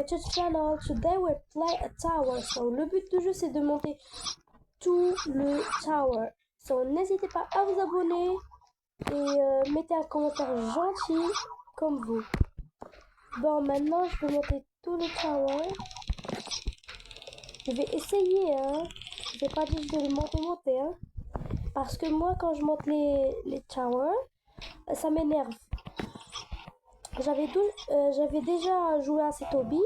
YouTube channel. Today we play a tower. So, le but du jeu, c'est de monter tout le tower. So, n'hésitez pas à vous abonner et mettez un commentaire gentil comme vous. Bon, maintenant, je vais monter tout le tower. Je vais essayer, hein. Je vais pas dire que je vais le monter, hein. Parce que moi, quand je monte les towers, ça m'énerve. J'avais déjà joué à cet hobby.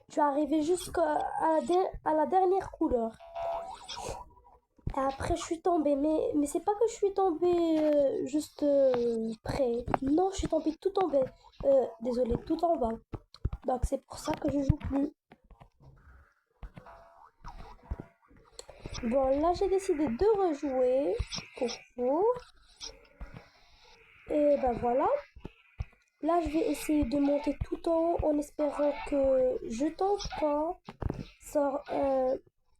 Je suis arrivé jusqu'à la dernière couleur. Et après, je suis tombée. Mais c'est pas que je suis tombée juste près. Non, je suis tombée tout en bas. Désolée, tout en bas. Donc, c'est pour ça que je joue plus. Bon, là, j'ai décidé de rejouer pour vous. Et ben voilà. Là, je vais essayer de monter tout en haut en espérant que je tombe pas.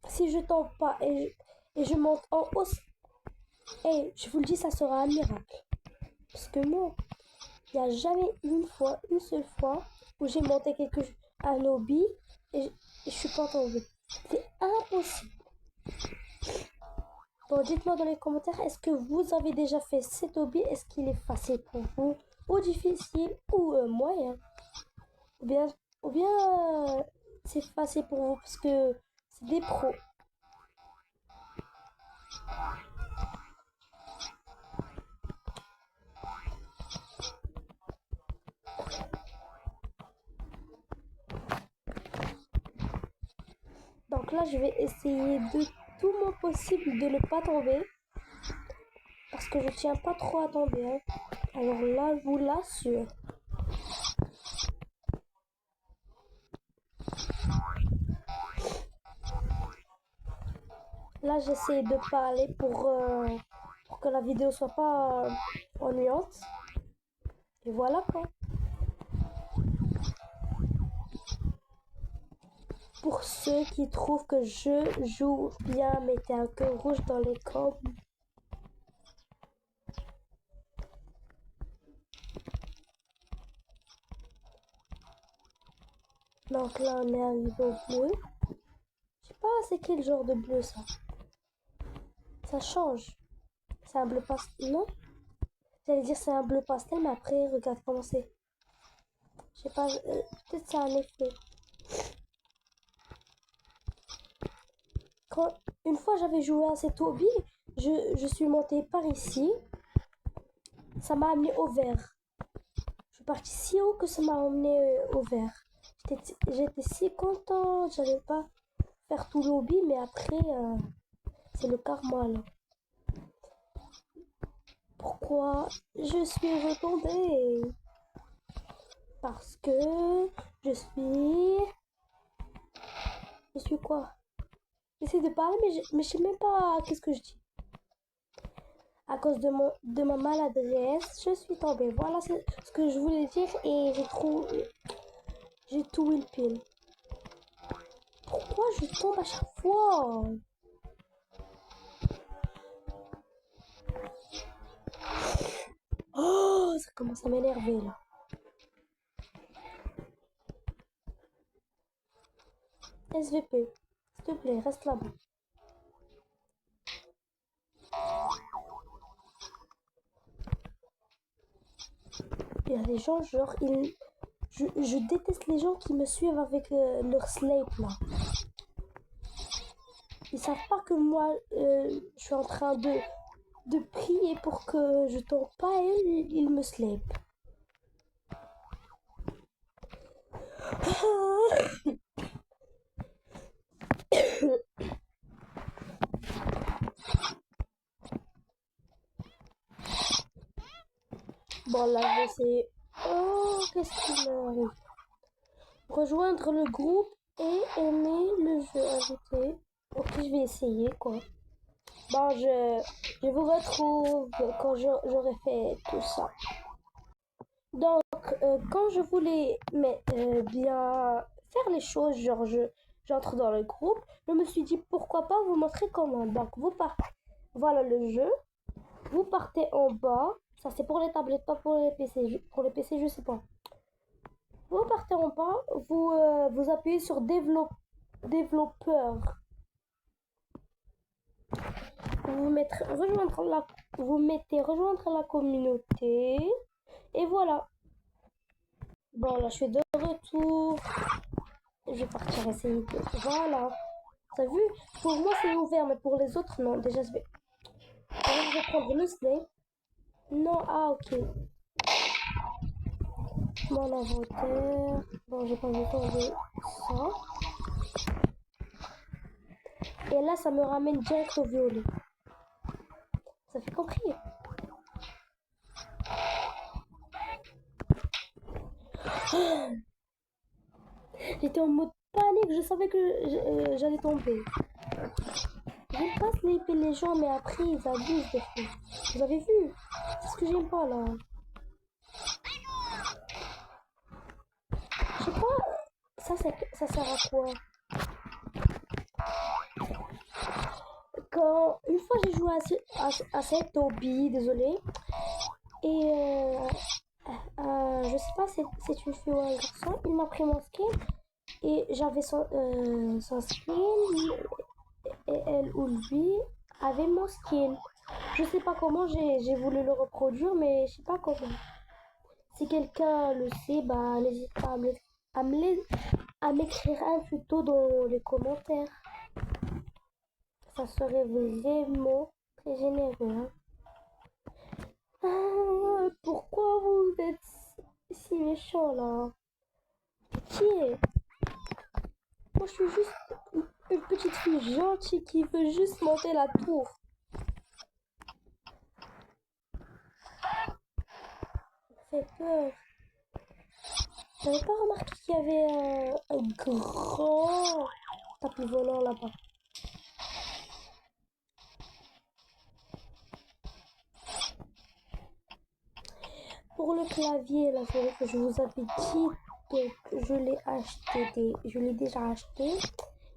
Si je tombe pas et je monte en haut, et je vous le dis, ça sera un miracle. Parce que moi, il n'y a jamais une seule fois, où j'ai monté un hobby et je suis pas tombée. C'est impossible. Bon, dites-moi dans les commentaires, est-ce que vous avez déjà fait cet hobby? Est-ce qu'il est facile pour vous? Ou difficile? Ou moyen? Ou bien c'est facile pour vous parce que c'est des pros. Donc là, je vais essayer de tout mon possible de ne pas tomber. Parce que je tiens pas trop à tomber. Hein. Alors là, je vous l'assure. Là, j'essaie de parler pour que la vidéo soit pas ennuyante. Et voilà quoi. Pour ceux qui trouvent que je joue bien, mettez un cœur rouge dans les commentaires. Donc là, on est arrivé au bleu. Je sais pas c'est quel genre de bleu ça. Ça change. C'est un bleu pastel. Non? J'allais dire c'est un bleu pastel, mais après, regarde comment c'est. Je sais pas, peut-être c'est un effet. Une fois j'avais joué à cet hobby, je suis montée par ici. Ça m'a amené au vert. Je suis partie si haut que ça m'a amené au vert. J'étais si contente, j'allais pas faire tout le hobby, mais après, c'est le karma là. Pourquoi je suis retombée? Parce que je suis quoi? J'essaie de parler, mais je sais même pas qu'est-ce que je dis. À cause de ma maladresse, je suis tombée. Voilà ce que je voulais dire et j'ai tout eu le pile. Pourquoi je tombe à chaque fois? Oh, ça commence à m'énerver là. SVP, s'il te plaît, reste là-bas. Il y a des gens, genre, je déteste les gens qui me suivent avec leur slate là. Ils savent pas que moi, je suis en train de prier pour que je tombe pas et ils me slap. Bon, là, je vais essayer. Oh, qu'est-ce qu'il m'arrive? Rejoindre le groupe et aimer le jeu ajouté. Ok, je vais essayer, quoi. Bon, je vous retrouve quand j'aurai fait tout ça. Donc, quand je voulais bien faire les choses, genre j'entre dans le groupe, je me suis dit pourquoi pas vous montrer comment. Donc, voilà le jeu. Vous partez en bas. Ça, c'est pour les tablettes, pas pour les PC. Pour les PC, je sais pas. Vous partez en bas, vous appuyez sur développeur. Vous mettez rejoindre la communauté. Et voilà. Bon, là, je suis de retour. Je vais partir essayer de... Voilà. T'as vu? Pour moi, c'est ouvert, mais pour les autres, non. Déjà, je vais prendre le Snake. Non, ah, ok. Mon inventaire. Bon, j'ai pas vu de ça. Et là, ça me ramène direct au violet. Ça fait compris. J'étais en mode panique, je savais que j'allais tomber. J'aime pas sniper les gens, mais après ils abusent des fois. Vous avez vu? C'est ce que j'aime pas là. Je sais pas, ça sert à quoi? Quand une fois j'ai joué à cette hobby, désolé, et je sais pas, c'est une fille ou un garçon, il m'a pris mon skin et j'avais son skin et elle ou lui avait mon skin. Je sais pas comment j'ai voulu le reproduire, mais je sais pas comment. Si quelqu'un le sait, bah n'hésite pas à m'écrire un tuto dans les commentaires. Ça serait vraiment très généreux. Hein. Ah, pourquoi vous êtes si méchant là? Pitié. Moi je suis juste une petite fille gentille qui veut juste monter la tour. Ça fait peur. J'avais pas remarqué qu'il y avait un grand tapis volant là-bas. Pour le clavier, la souris que je vous avais dit, donc je l'ai déjà acheté.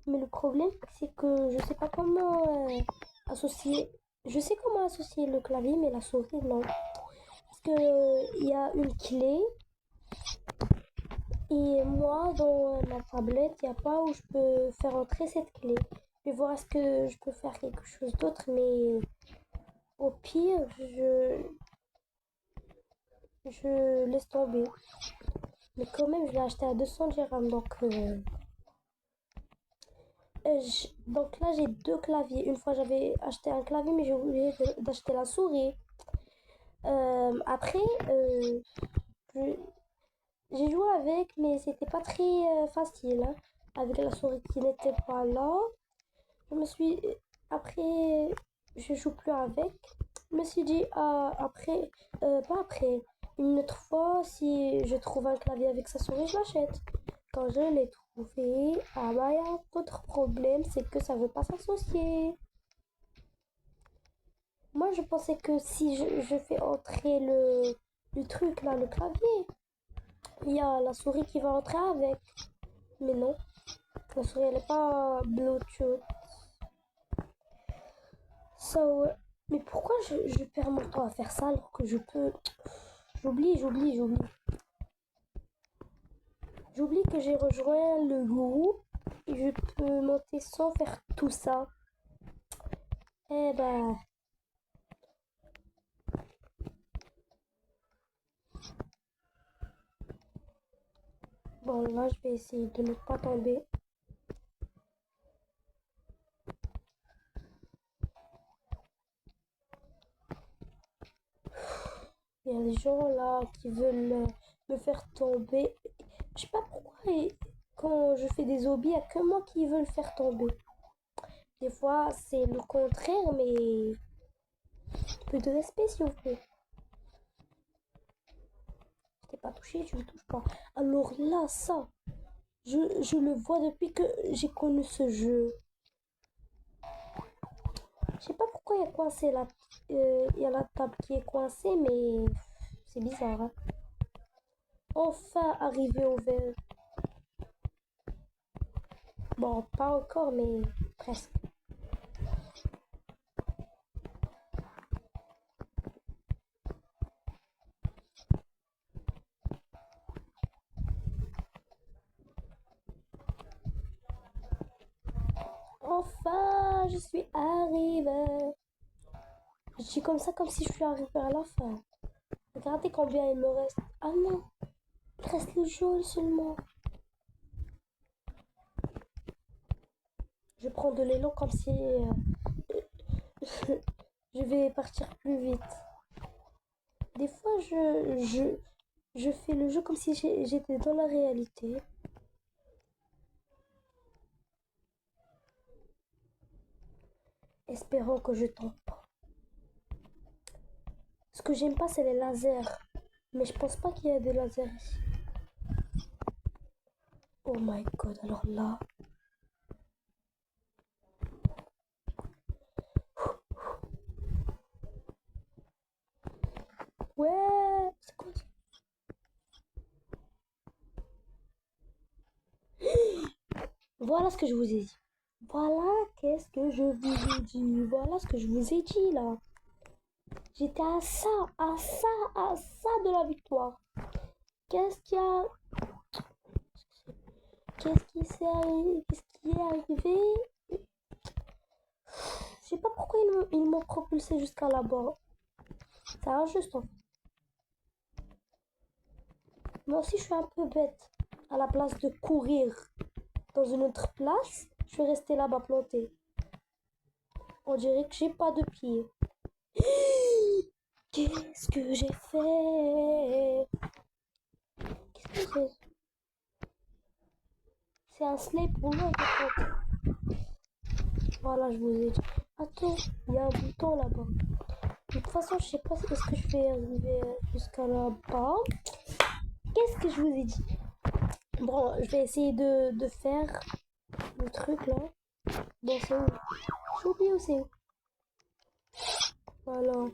Mais le problème, c'est que je sais pas comment associer. Je sais comment associer le clavier, mais la souris non. Parce que il y a une clé et moi dans ma tablette, il n'y a pas où je peux faire entrer cette clé. Je vais voir est-ce que je peux faire quelque chose d'autre, mais au pire, je laisse tomber. Mais quand même, je l'ai acheté à 200 dirhams. Donc là, j'ai deux claviers. Une fois, j'avais acheté un clavier, mais j'ai oublié d'acheter la souris. Après, je- j'ai joué avec, mais c'était pas très facile. Hein. Avec la souris qui n'était pas là. Je me suis. Après, je joue plus avec. Je me suis dit, après, pas après. Une autre fois, si je trouve un clavier avec sa souris, je l'achète. Quand je l'ai trouvé, ah bah, il y a un autre problème, c'est que ça veut pas s'associer. Moi, je pensais que si je fais entrer le truc là, le clavier, il y a la souris qui va entrer avec. Mais non, la souris elle est pas Bluetooth. So, mais pourquoi je perds mon temps à faire ça alors que je peux. J'oublie. J'oublie que j'ai rejoint le groupe et je peux monter sans faire tout ça. Eh ben. Bon, là, je vais essayer de ne pas tomber. Il y a des gens là qui veulent me faire tomber. Je sais pas pourquoi quand je fais des hobbies, il n'y a que moi qui veulent faire tomber. Des fois, c'est le contraire, mais un peu de respect, s'il vous plaît. Je t'ai pas touché, tu ne touches pas. Alors là, ça, je le vois depuis que j'ai connu ce jeu. Je sais pas pourquoi il y a coincé là. Il y a la table qui est coincée, mais c'est bizarre. Hein. Enfin arrivé au vert. Bon, pas encore, mais presque. Enfin, je suis arrivée. Je dis comme ça, comme si je suis arrivée à la fin. Regardez combien il me reste. Ah non, il reste le jaune seulement. Je prends de l'élan comme si je vais partir plus vite. Des fois, je fais le jeu comme si j'étais dans la réalité. Espérons que je tombe pas. Ce que j'aime pas, c'est les lasers. Mais je pense pas qu'il y a des lasers ici. Oh my god, alors là. Ouais, c'est quoi ça? Voilà ce que je vous ai dit. Voilà qu'est-ce que je vous ai dit. Voilà ce que je vous ai dit là. J'étais à ça, à ça, à ça de la victoire. Qu'est-ce qui a... Qu'est-ce qui est arrivé? Je sais pas pourquoi ils m'ont propulsé jusqu'à là-bas. C'est injuste en fait. Moi aussi je suis un peu bête. À la place de courir dans une autre place, je suis restée là-bas plantée. On dirait que j'ai pas de pied. Qu'est-ce que j'ai fait? Qu'est-ce que c'est? C'est un slave pour moi, je crois. Voilà, je vous ai dit. Attends, il y a un bouton là-bas. De toute façon, je sais pas est-ce que je vais arriver jusqu'à là-bas. Qu'est-ce que je vous ai dit? Bon, je vais essayer de faire le truc là. Bon, c'est où? J'ai oublié où c'est où. Voilà.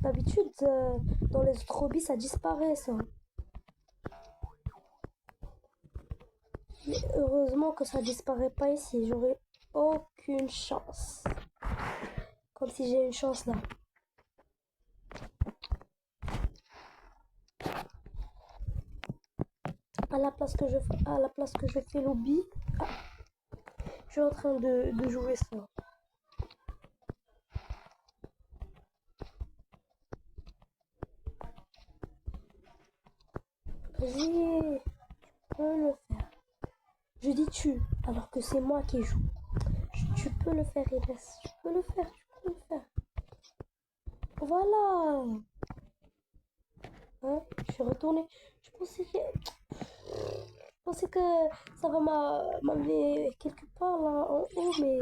D'habitude, dans les autres hobbies, ça disparaît ça. Mais heureusement que ça disparaît pas ici. J'aurais aucune chance. Comme si j'ai une chance là. À la place que je fais lobby, je suis en train de jouer ça. Vas-y, tu peux le faire. Je dis tu, alors que c'est moi qui joue. Tu peux le faire, Inès. Tu peux le faire, tu peux le faire. Voilà. Hein, je suis retournée. Je pensais que ça va m'amener quelque part là en haut, mais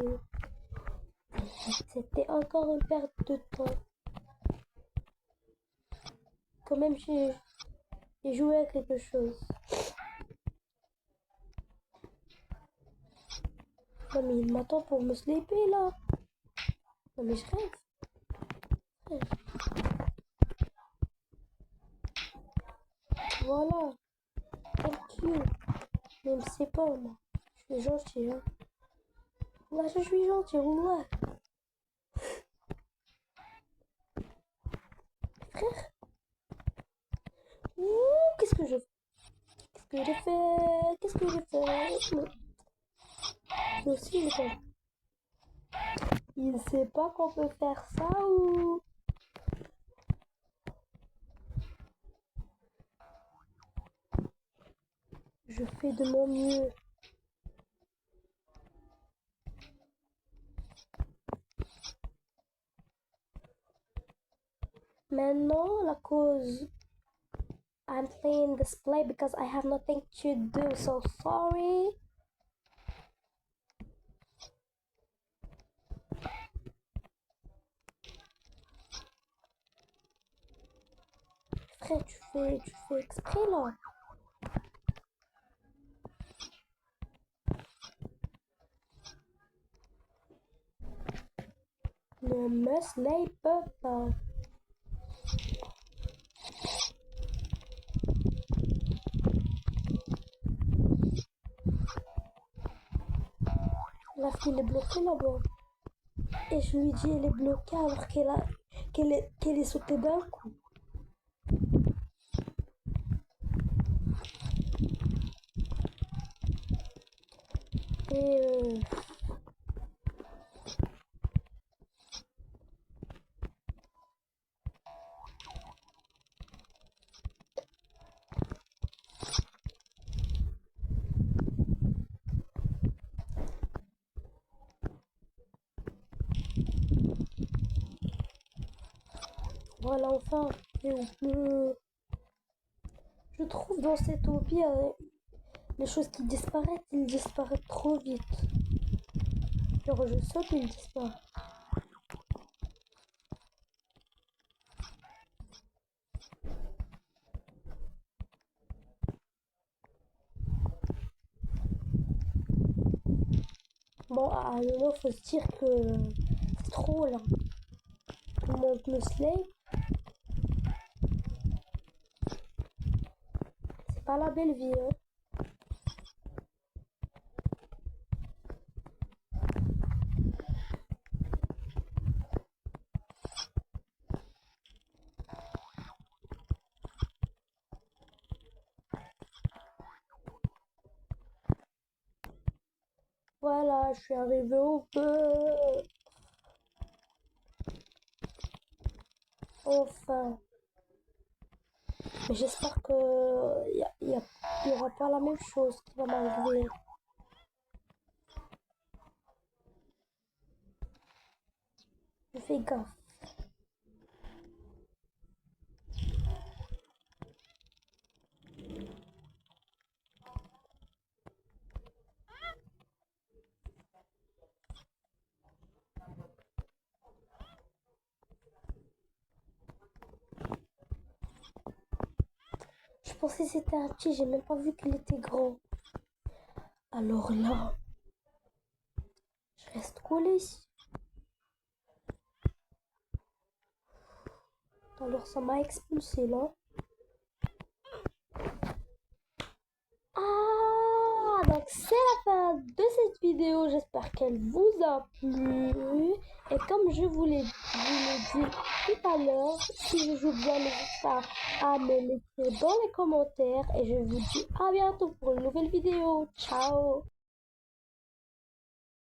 c'était encore une perte de temps. Quand même, j'ai joué à quelque chose. Non, mais il m'attend pour me slipper là. Non, mais je rêve. Voilà. Thank you. Même si c'est pas moi. Je suis gentil, hein. Là, je suis gentil, ouais. Frère. Ouh, qu'est-ce que je fais? Qu'est-ce que j'ai fait? Qu'est-ce que j'ai fait? Mais aussi, il sait pas qu'on peut faire ça ou... Je fais de mon mieux. Maintenant, la cause... I'm playing this play because I have nothing to do, so sorry. Frère, tu fais exprès là. Ne me snipe pas. La fille est bloquée là-bas. Et je lui dis elle est bloquée alors qu'elle est sautée d'un coup. Et voilà, enfin, je trouve dans cette hobby, les choses qui disparaissent, ils disparaissent trop vite. Genre, je saute, ils disparaissent. Bon, à un moment, faut se dire que c'est trop là. Tout le monde me slay. C'est pas la belle vie, hein. Voilà, je suis arrivée au peu. Enfin. Mais j'espère que y aura pas la même chose qui va m'arriver. Je fais gaffe. Je pensais que c'était un petit, j'ai même pas vu qu'il était grand. Alors là, je reste collée ici. Alors ça m'a expulsé là. Ah, donc c'est la fin de cette vidéo. J'espère qu'elle vous a plu. Et comme je vous l'ai dit tout à l'heure, si je joue bien, n'hésitez pas à me laisser dans les commentaires. Et je vous dis à bientôt pour une nouvelle vidéo. Ciao!